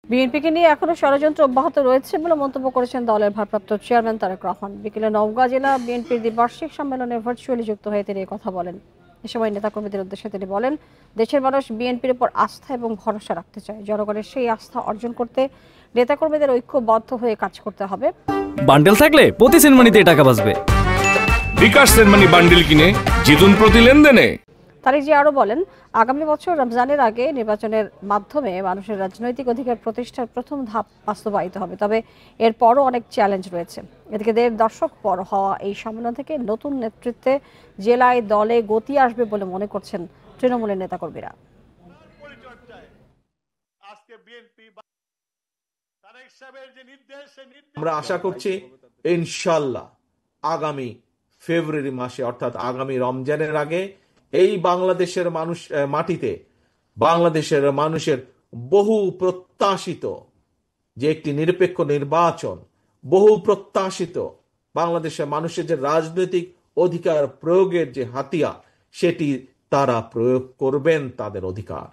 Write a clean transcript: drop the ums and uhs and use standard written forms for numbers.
বিএনপিকে নিয়ে এখনো ষড়যন্ত্র অব্যাহত রয়েছে বলে মন্তব্য করেছেন দলের ভারপ্রাপ্ত চেয়ারম্যান তারেক রহমান। বিকেলে নওগাঁ জেলা বিএনপির দ্বিবার্ষিক সম্মেলনে ভার্চুয়ালি যুক্ত হয়ে তিনি কথা বলেন। এ সময় নেতাকর্মীদের উদ্দেশ্যে তিনি বলেন, দেশের মানুষ বিএনপির উপর আস্থা এবং ভরসা রাখতে চায়। জনগণের সেই আস্থা অর্জন করতে নেতাকর্মীদের ঐক্যবদ্ধ হয়ে কাজ করতে হবে। বান্ডেল থাকলে প্রতি সেনমানিতে টাকা বাঁচবে। বিকাশ সেনমানি বান্ডেল কিনে জিতুন প্রতি লেনদেনে। তারেক জি আরো বলেন, আগামী বছর রমজানের আগে নির্বাচনের মাধ্যমে মানুষের রাজনৈতিক অধিকার প্রতিষ্ঠার প্রথম ধাপ বাস্তবায়িত হবে। তবে এরপরও অনেক চ্যালেঞ্জ রয়েছে। এদিকে 1.5 দশক পর হওয়া এই সম্মেলন থেকে নতুন নেতৃত্বে জেলায় দলে গতি আসবে বলে মনে করছেন তৃণমূলের নেতাকর্মীরা। আমরা আশা করছি ইনশাল্লাহ আগামী ফেব্রুয়ারি মাসে অর্থাৎ আগামী রমজানের আগে এই বাংলাদেশের মাটিতে বাংলাদেশের মানুষের বহু প্রত্যাশিত যে একটি নিরপেক্ষ নির্বাচন, বহু প্রত্যাশিত বাংলাদেশের মানুষের যে রাজনৈতিক অধিকার প্রয়োগের যে হাতিয়ার, সেটি তারা প্রয়োগ করবেন তাদের অধিকার।